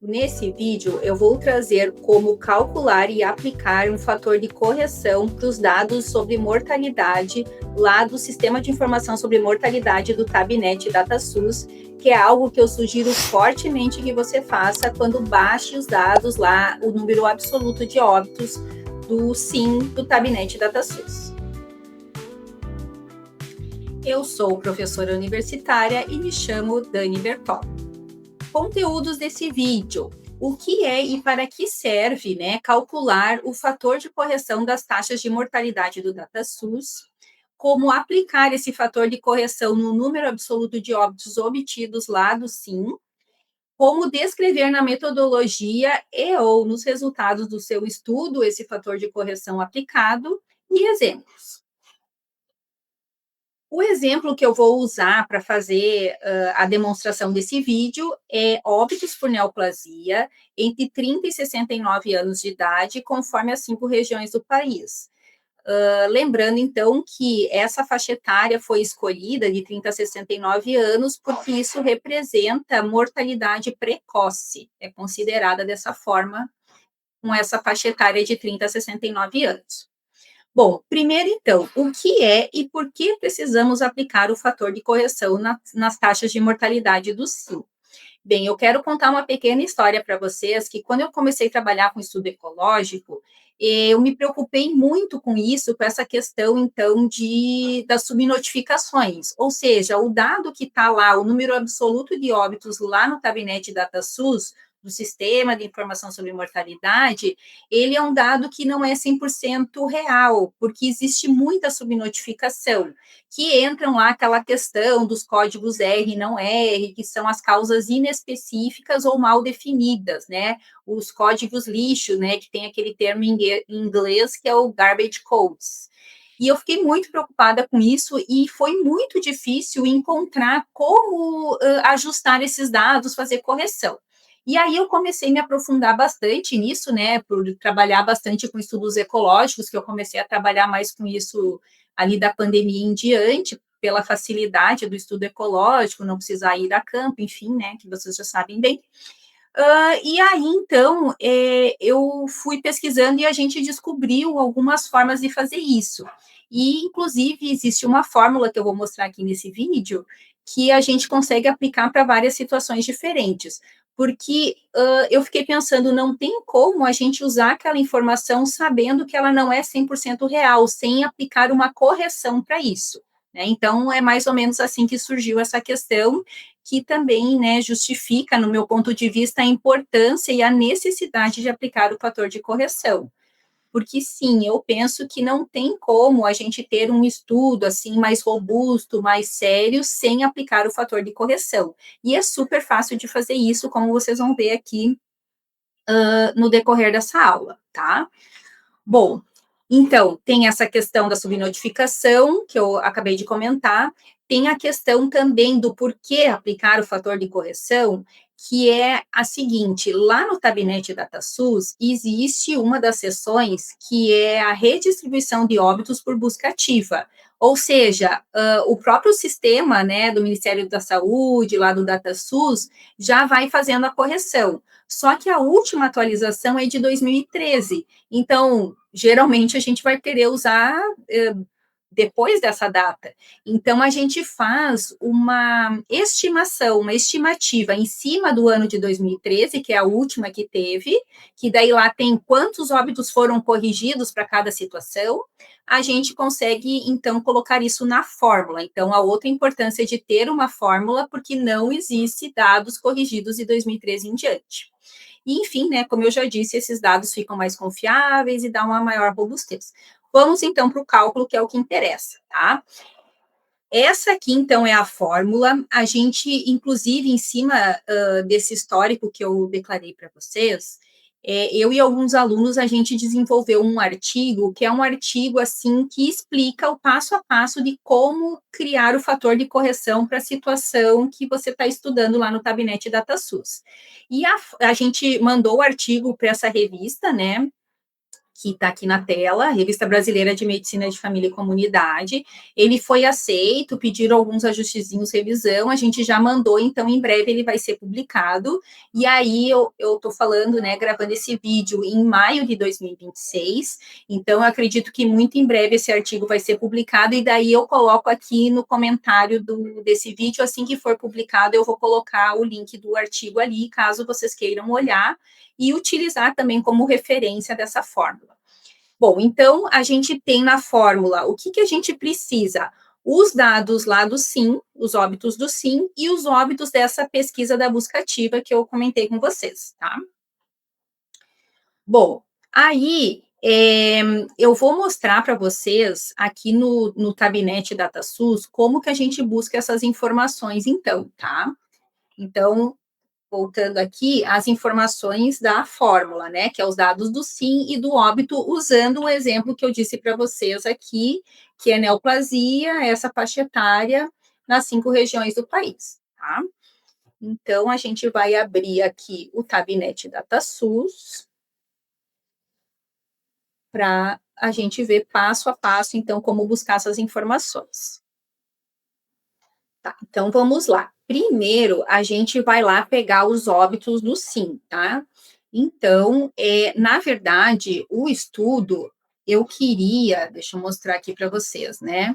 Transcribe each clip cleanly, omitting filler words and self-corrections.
Nesse vídeo, eu vou trazer como calcular e aplicar um fator de correção para os dados sobre mortalidade lá do Sistema de Informação sobre Mortalidade do Tabnet DataSUS, que é algo que eu sugiro fortemente que você faça quando baixe os dados lá, o número absoluto de óbitos do SIM do Tabnet DataSUS. Eu sou professora universitária e me chamo Dani Bertol. Conteúdos desse vídeo: o que é e para que serve, calcular o fator de correção das taxas de mortalidade do DataSUS, como aplicar esse fator de correção no número absoluto de óbitos obtidos lá do SIM, como descrever na metodologia e ou nos resultados do seu estudo esse fator de correção aplicado e exemplos. O exemplo que eu vou usar para fazer a demonstração desse vídeo é óbitos por neoplasia entre 30 e 69 anos de idade, conforme as 5 regiões do país. Lembrando, então, que essa faixa etária foi escolhida de 30 a 69 anos, porque isso representa mortalidade precoce, é considerada dessa forma, com essa faixa etária de 30 a 69 anos. Bom, primeiro, então, o que é e por que precisamos aplicar o fator de correção nas taxas de mortalidade do SIM? Bem, eu quero contar uma pequena história para vocês, que quando eu comecei a trabalhar com estudo ecológico, eu me preocupei muito com isso, com essa questão, então, das subnotificações, ou seja, o dado que está lá, o número absoluto de óbitos lá no Tabnet DataSUS, do Sistema de Informação sobre Mortalidade, ele é um dado que não é 100% real, porque existe muita subnotificação, que entram lá aquela questão dos códigos R e não R, que são as causas inespecíficas ou mal definidas, os códigos lixo, que tem aquele termo em inglês que é o garbage codes. E eu fiquei muito preocupada com isso e foi muito difícil encontrar como ajustar esses dados, fazer correção. E aí eu comecei a me aprofundar bastante nisso, por trabalhar bastante com estudos ecológicos, que eu comecei a trabalhar mais com isso ali da pandemia em diante, pela facilidade do estudo ecológico, não precisar ir a campo, enfim, que vocês já sabem bem. E aí, então, eu fui pesquisando e a gente descobriu algumas formas de fazer isso. E, inclusive, existe uma fórmula que eu vou mostrar aqui nesse vídeo, que a gente consegue aplicar para várias situações diferentes. Porque eu fiquei pensando, não tem como a gente usar aquela informação sabendo que ela não é 100% real, sem aplicar uma correção para isso. Então, é mais ou menos assim que surgiu essa questão, que também justifica, no meu ponto de vista, a importância e a necessidade de aplicar o fator de correção. Porque, sim, eu penso que não tem como a gente ter um estudo assim mais robusto, mais sério, sem aplicar o fator de correção. E é super fácil de fazer isso, como vocês vão ver aqui no decorrer dessa aula, tá? Bom, então, tem essa questão da subnotificação, que eu acabei de comentar, tem a questão também do porquê aplicar o fator de correção, que é a seguinte: lá no Tabnet DataSUS, existe uma das seções que é a redistribuição de óbitos por busca ativa, ou seja, o próprio sistema, do Ministério da Saúde, lá do DataSUS, já vai fazendo a correção. Só que a última atualização é de 2013, então, geralmente, a gente vai querer usar depois dessa data. Então, a gente faz uma estimação, uma estimativa em cima do ano de 2013, que é a última que teve, que daí lá tem quantos óbitos foram corrigidos para cada situação, a gente consegue, então, colocar isso na fórmula. Então, a outra importância de ter uma fórmula, porque não existe dados corrigidos de 2013 em diante. E, enfim, como eu já disse, esses dados ficam mais confiáveis e dá uma maior robustez. Vamos, então, para o cálculo, que é o que interessa, tá? Essa aqui, então, é a fórmula. A gente, inclusive, em cima desse histórico que eu declarei para vocês, eu e alguns alunos, a gente desenvolveu um artigo, que é um artigo, assim, que explica o passo a passo de como criar o fator de correção para a situação que você está estudando lá no Tabnet DataSUS. E a gente mandou o artigo para essa revista, que está aqui na tela, Revista Brasileira de Medicina de Família e Comunidade. Ele foi aceito, pediram alguns ajustezinhos, revisão, a gente já mandou, então em breve ele vai ser publicado. E aí eu estou falando, né, gravando esse vídeo em maio de 2026, então eu acredito que muito em breve esse artigo vai ser publicado, e daí eu coloco aqui no comentário desse vídeo, assim que for publicado, eu vou colocar o link do artigo ali, caso vocês queiram olhar, e utilizar também como referência dessa fórmula. Bom, então, a gente tem na fórmula o que a gente precisa? Os dados lá do SIM, os óbitos do SIM, e os óbitos dessa pesquisa da busca ativa que eu comentei com vocês, tá? Bom, aí eu vou mostrar para vocês aqui no Tabinete DataSUS como que a gente busca essas informações, então, tá? Então, voltando aqui, as informações da fórmula, né, que é os dados do SIM e do óbito, usando o exemplo que eu disse para vocês aqui, que é neoplasia, essa faixa etária, nas 5 regiões do país, tá? Então, a gente vai abrir aqui o Tabinete DataSUS, para a gente ver passo a passo, então, como buscar essas informações. Tá, então vamos lá. Primeiro, a gente vai lá pegar os óbitos do SIM, tá? Então, na verdade, o estudo, eu queria, deixa eu mostrar aqui para vocês, né?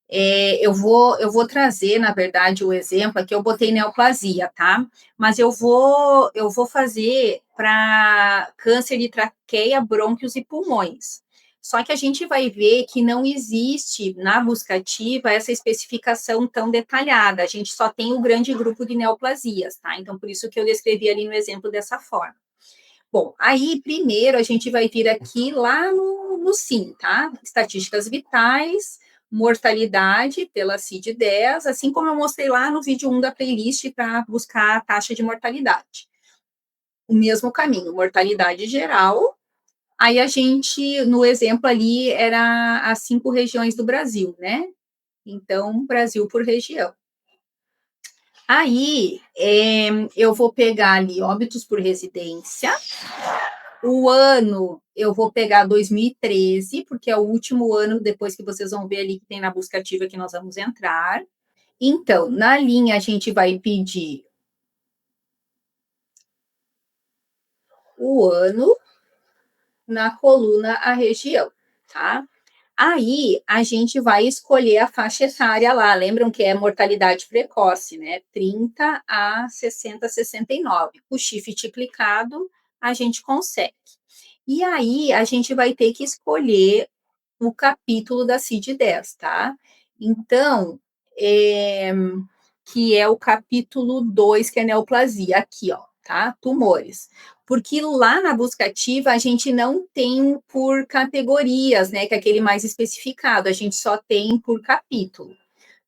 Eu vou trazer, na verdade, o exemplo aqui, eu botei neoplasia, tá? Mas eu vou fazer para câncer de traqueia, brônquios e pulmões. Só que a gente vai ver que não existe na busca ativa essa especificação tão detalhada. A gente só tem o grande grupo de neoplasias, tá? Então, por isso que eu descrevi ali no exemplo dessa forma. Bom, aí primeiro a gente vai vir aqui lá no SIM, tá? Estatísticas vitais, mortalidade pela CID-10, assim como eu mostrei lá no vídeo 1 da playlist para buscar a taxa de mortalidade. O mesmo caminho, mortalidade geral. Aí a gente, no exemplo ali, era as 5 regiões do Brasil, né? Então, Brasil por região. Aí, eu vou pegar ali óbitos por residência. O ano, eu vou pegar 2013, porque é o último ano, depois que vocês vão ver ali que tem na busca ativa que nós vamos entrar. Então, na linha, a gente vai pedir o ano, na coluna, a região, tá? Aí, a gente vai escolher a faixa etária lá. Lembram que é mortalidade precoce, né? 30 a 60, 69. O shift clicado, a gente consegue. E aí, a gente vai ter que escolher o capítulo da CID-10, tá? Então, que é o capítulo 2, que é neoplasia, aqui, ó, tá? Tumores. Porque lá na busca ativa a gente não tem por categorias, né? Que é aquele mais especificado, a gente só tem por capítulo,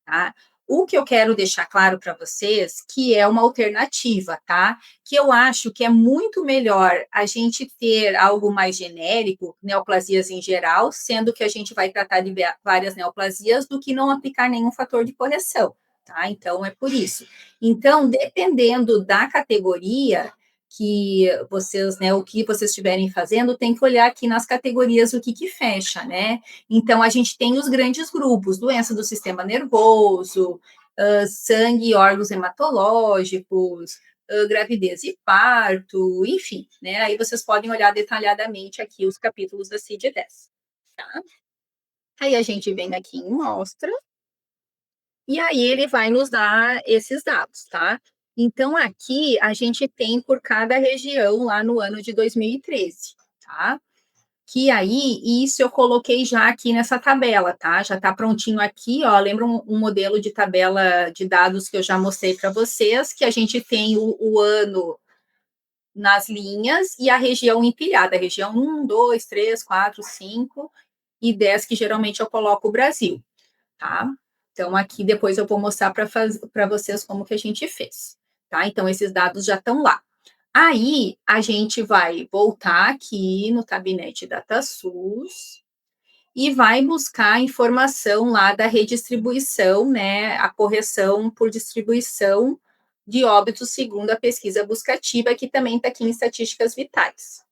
tá? O que eu quero deixar claro para vocês que é uma alternativa, tá? Que eu acho que é muito melhor a gente ter algo mais genérico, neoplasias em geral, sendo que a gente vai tratar de várias neoplasias, do que não aplicar nenhum fator de correção, tá? Então, é por isso. Então, dependendo da categoria que vocês, né, o que vocês estiverem fazendo, tem que olhar aqui nas categorias o que fecha, né? Então, a gente tem os grandes grupos, doença do sistema nervoso, sangue e órgãos hematológicos, gravidez e parto, enfim, né? Aí vocês podem olhar detalhadamente aqui os capítulos da CID-10, tá? Aí a gente vem aqui em mostra, e aí ele vai nos dar esses dados, tá? Então, aqui a gente tem por cada região lá no ano de 2013, tá? Que aí, isso eu coloquei já aqui nessa tabela, tá? Já está prontinho aqui, ó. Lembra um modelo de tabela de dados que eu já mostrei para vocês, que a gente tem o ano nas linhas e a região empilhada, a região 1, 2, 3, 4, 5 e 10, que geralmente eu coloco o Brasil, tá? Então, aqui depois eu vou mostrar para vocês como que a gente fez, tá? Então, esses dados já estão lá. Aí, a gente vai voltar aqui no Tabinete DataSUS e vai buscar a informação lá da redistribuição, né, a correção por distribuição de óbitos segundo a pesquisa buscativa, que também está aqui em estatísticas vitais.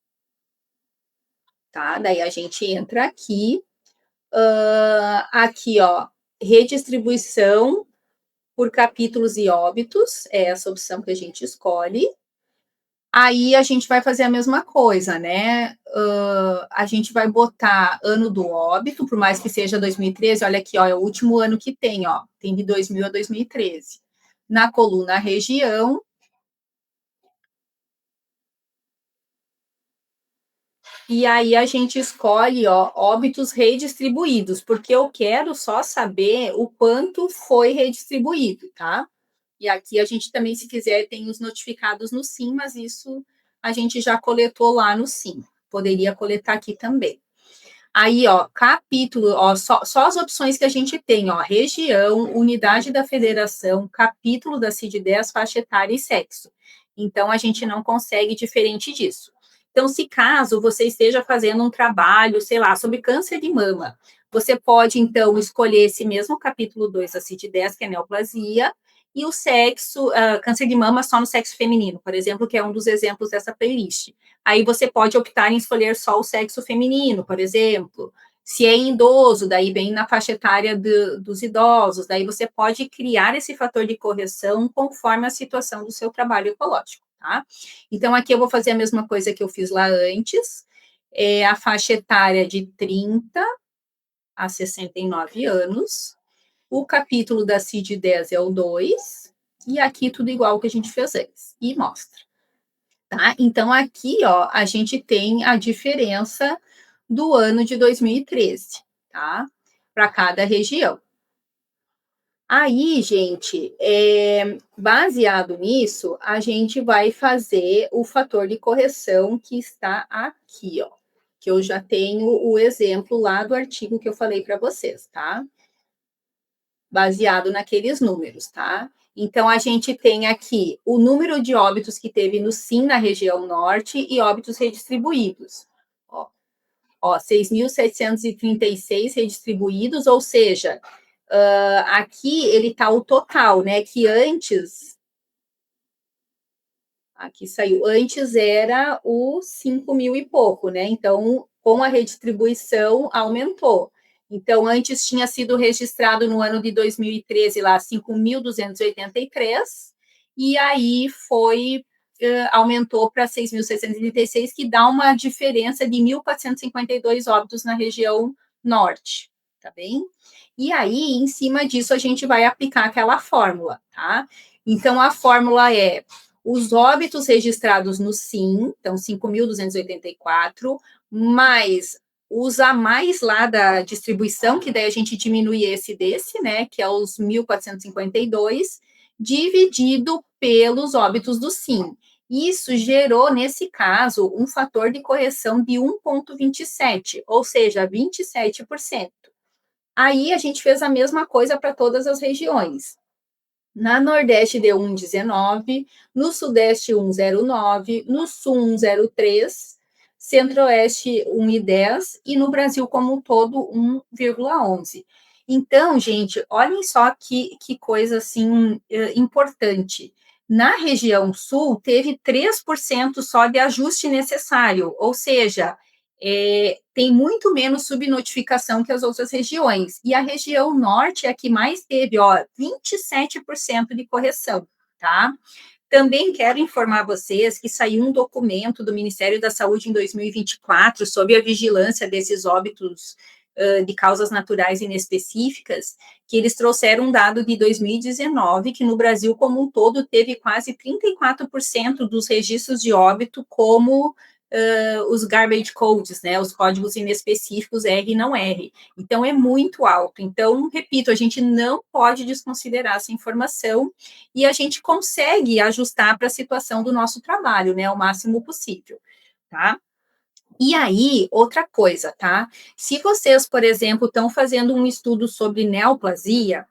tá? Daí a gente entra aqui, aqui, ó, redistribuição por capítulos e óbitos, é essa opção que a gente escolhe. Aí a gente vai fazer a mesma coisa, né? A gente vai botar ano do óbito, por mais que seja 2013, olha aqui, ó, é o último ano que tem, ó, tem de 2000 a 2013. Na coluna região, e aí a gente escolhe, ó, óbitos redistribuídos, porque eu quero só saber o quanto foi redistribuído, tá? E aqui a gente também, se quiser, tem os notificados no SIM, mas isso a gente já coletou lá no SIM. Poderia coletar aqui também. Aí, ó, capítulo, ó, só as opções que a gente tem, ó, região, unidade da federação, capítulo da CID-10, faixa etária e sexo. Então, a gente não consegue diferente disso. Então, se caso você esteja fazendo um trabalho, sei lá, sobre câncer de mama, você pode, então, escolher esse mesmo capítulo 2 da CID-10, que é neoplasia, e o sexo, câncer de mama só no sexo feminino, por exemplo, que é um dos exemplos dessa playlist. Aí você pode optar em escolher só o sexo feminino, por exemplo. Se é idoso, daí vem na faixa etária dos idosos, daí você pode criar esse fator de correção conforme a situação do seu trabalho ecológico, tá? Então, aqui eu vou fazer a mesma coisa que eu fiz lá antes, é a faixa etária de 30 a 69 anos, o capítulo da CID-10 é o 2, e aqui tudo igual que a gente fez antes, e mostra. Tá? Então, aqui, ó, a gente tem a diferença do ano de 2013, tá? Para cada região. Aí, gente, baseado nisso, a gente vai fazer o fator de correção que está aqui, ó. Que eu já tenho o exemplo lá do artigo que eu falei para vocês, tá? Baseado naqueles números, tá? Então, a gente tem aqui o número de óbitos que teve no SIM na região norte e óbitos redistribuídos. Ó, 6.736 redistribuídos, ou seja, aqui ele está o total, né? Que antes, aqui saiu, antes era o 5 mil e pouco, né? Então, com a redistribuição, aumentou. Então, antes tinha sido registrado no ano de 2013 lá 5.283, e aí foi, aumentou para 6.636, que dá uma diferença de 1.452 óbitos na região norte, tá bem? E aí, em cima disso, a gente vai aplicar aquela fórmula, tá? Então, a fórmula é os óbitos registrados no SIM, então 5.284, mais os a mais lá da distribuição, que daí a gente diminui esse desse, né, que é os 1.452, dividido pelos óbitos do SIM. Isso gerou, nesse caso, um fator de correção de 1,27, ou seja, 27%. Aí a gente fez a mesma coisa para todas as regiões. Na Nordeste deu 1,19, no Sudeste 1,09, no Sul 1,03, Centro-Oeste 1,10 e no Brasil como um todo 1,11. Então, gente, olhem só que coisa assim importante. Na região Sul teve 3% só de ajuste necessário, ou seja, tem muito menos subnotificação que as outras regiões. E a região norte é a que mais teve, ó, 27% de correção, tá? Também quero informar vocês que saiu um documento do Ministério da Saúde em 2024 sobre a vigilância desses óbitos de causas naturais inespecíficas, que eles trouxeram um dado de 2019, que no Brasil como um todo teve quase 34% dos registros de óbito como os garbage codes, né, os códigos inespecíficos R e não R. Então, é muito alto. Então, repito, a gente não pode desconsiderar essa informação e a gente consegue ajustar para a situação do nosso trabalho, né, o máximo possível, tá? E aí, outra coisa, tá? Se vocês, por exemplo, estão fazendo um estudo sobre neoplasia,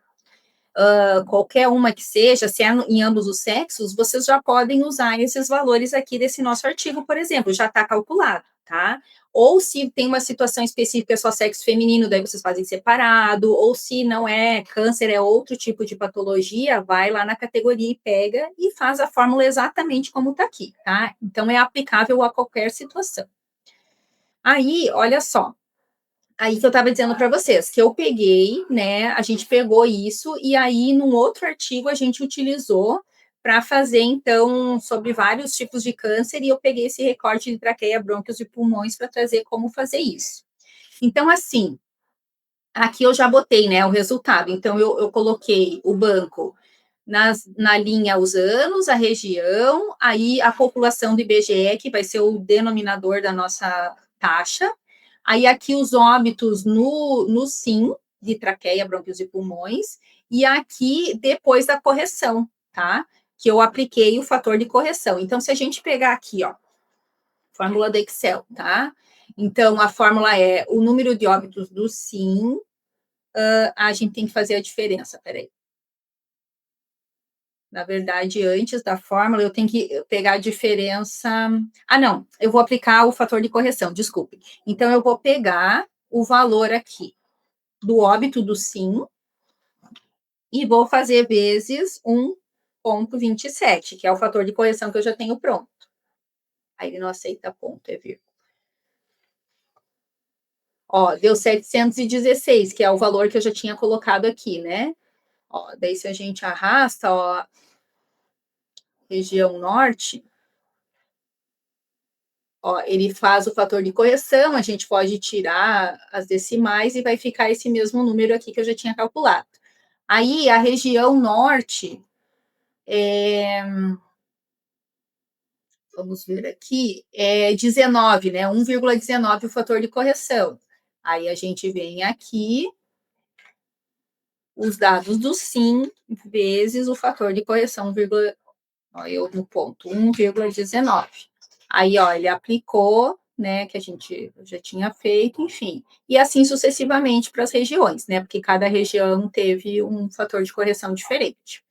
qualquer uma que seja, se é em ambos os sexos, vocês já podem usar esses valores aqui desse nosso artigo, por exemplo, já está calculado, tá? Ou se tem uma situação específica só sexo feminino, daí vocês fazem separado, ou se não é câncer, é outro tipo de patologia, vai lá na categoria e pega e faz a fórmula exatamente como está aqui, tá? Então, é aplicável a qualquer situação. Aí, olha só, aí que eu estava dizendo para vocês, que eu peguei, né, a gente pegou isso, e aí num outro artigo a gente utilizou para fazer, então, sobre vários tipos de câncer, e eu peguei esse recorte de traqueia, brônquios e pulmões para trazer como fazer isso. Então, assim, aqui eu já botei, né, o resultado. Então, eu coloquei o banco na linha os anos, a região, aí a população do IBGE, que vai ser o denominador da nossa taxa. Aí aqui os óbitos no SIM, de traqueia, brônquios e pulmões, e aqui depois da correção, tá? Que eu apliquei o fator de correção. Então, se a gente pegar aqui, ó, fórmula do Excel, tá? Então, a fórmula é o número de óbitos do SIM, a gente tem que fazer a diferença, peraí. Na verdade, antes da fórmula, eu tenho que pegar a diferença. Ah, não, eu vou aplicar o fator de correção, desculpe. Então, eu vou pegar o valor aqui do óbito do SIM e vou fazer vezes 1,27, que é o fator de correção que eu já tenho pronto. Aí ele não aceita ponto, é vírgula. Ó, deu 716, que é o valor que eu já tinha colocado aqui, né? Ó, daí se a gente arrasta, ó, região norte, ó, ele faz o fator de correção, a gente pode tirar as decimais e vai ficar esse mesmo número aqui que eu já tinha calculado. Aí, a região norte, vamos ver aqui, é 19, né? 1,19 o fator de correção. Aí, a gente vem aqui, os dados do SIM, vezes o fator de correção, ó, eu no ponto, 1,19. Aí, ó, ele aplicou, né, que a gente já tinha feito, enfim. E assim sucessivamente para as regiões, né, porque cada região teve um fator de correção diferente.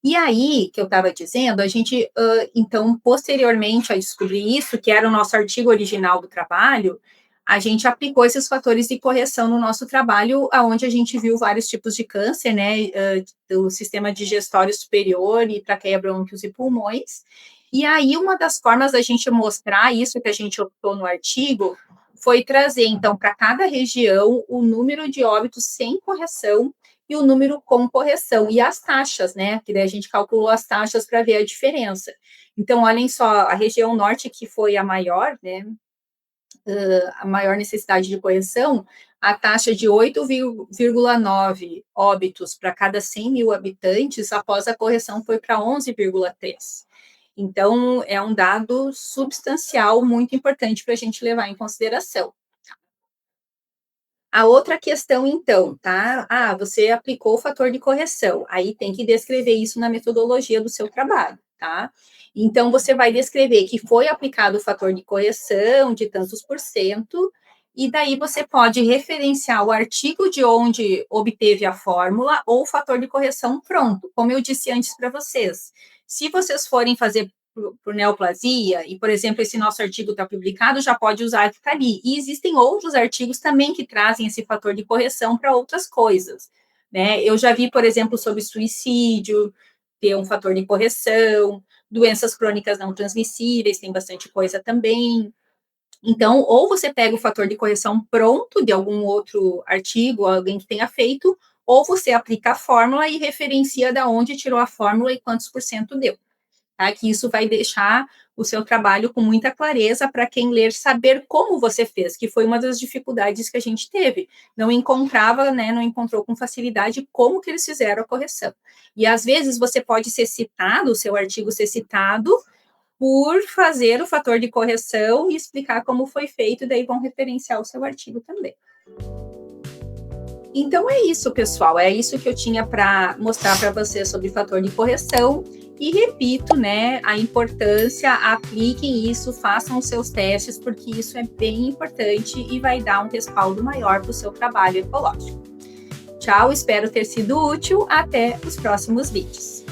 E aí, que eu estava dizendo, a gente, então, posteriormente a descobrir isso, que era o nosso artigo original do trabalho, a gente aplicou esses fatores de correção no nosso trabalho, aonde a gente viu vários tipos de câncer, né, do sistema digestório superior e traqueia, brônquios e pulmões. E aí, uma das formas da gente mostrar isso que a gente optou no artigo foi trazer, então, para cada região, o número de óbitos sem correção e o número com correção, e as taxas, né? Que daí a gente calculou as taxas para ver a diferença. Então, olhem só, a região norte, que foi a maior, né? A maior necessidade de correção, a taxa de 8,9 óbitos para cada 100 mil habitantes, após a correção, foi para 11,3. Então, é um dado substancial, muito importante para a gente levar em consideração. A outra questão, então, tá? Ah, você aplicou o fator de correção, aí tem que descrever isso na metodologia do seu trabalho, tá? Então, você vai descrever que foi aplicado o fator de correção de tantos por cento, e daí você pode referenciar o artigo de onde obteve a fórmula ou o fator de correção pronto, como eu disse antes para vocês. Se vocês forem fazer por neoplasia, e, por exemplo, esse nosso artigo está publicado, já pode usar que está ali. E existem outros artigos também que trazem esse fator de correção para outras coisas, né? Eu já vi, por exemplo, sobre suicídio, ter um fator de correção, doenças crônicas não transmissíveis, tem bastante coisa também. Então, ou você pega o fator de correção pronto de algum outro artigo, alguém que tenha feito, ou você aplica a fórmula e referencia da onde tirou a fórmula e quantos por cento deu. Tá? Que isso vai deixar o seu trabalho com muita clareza para quem ler saber como você fez, que foi uma das dificuldades que a gente teve. Não encontrava, né, não encontrou com facilidade como que eles fizeram a correção. E às vezes você pode ser citado, o seu artigo ser citado, por fazer o fator de correção e explicar como foi feito, e daí vão referenciar o seu artigo também. Então é isso, pessoal. É isso que eu tinha para mostrar para vocês sobre fator de correção. E repito, né, a importância, apliquem isso, façam os seus testes, porque isso é bem importante e vai dar um respaldo maior para o seu trabalho ecológico. Tchau, espero ter sido útil. Até os próximos vídeos.